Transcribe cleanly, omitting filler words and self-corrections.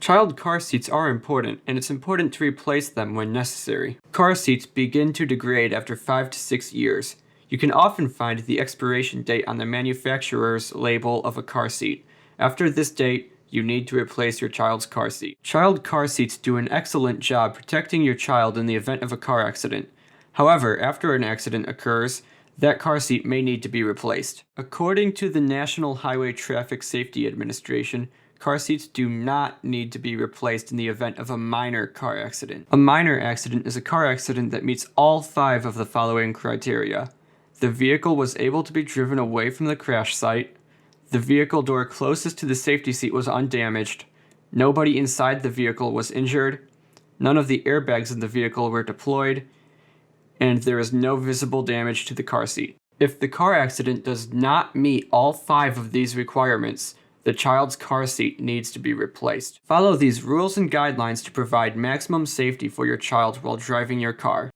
Child car seats are important, and it's important to replace them when necessary. Car seats begin to degrade after 5 to 6 years. You can often find the expiration date on the manufacturer's label of a car seat. After this date, you need to replace your child's car seat. Child car seats do an excellent job protecting your child in the event of a car accident. However, after an accident occurs, that car seat may need to be replaced. According to the National Highway Traffic Safety Administration, car seats do not need to be replaced in the event of a minor car accident. A minor accident is a car accident that meets all 5 of the following criteria. The vehicle was able to be driven away from the crash site. The vehicle door closest to the safety seat was undamaged. Nobody inside the vehicle was injured. None of the airbags in the vehicle were deployed. And there is no visible damage to the car seat. If the car accident does not meet all 5 of these requirements, the child's car seat needs to be replaced. Follow these rules and guidelines to provide maximum safety for your child while driving your car.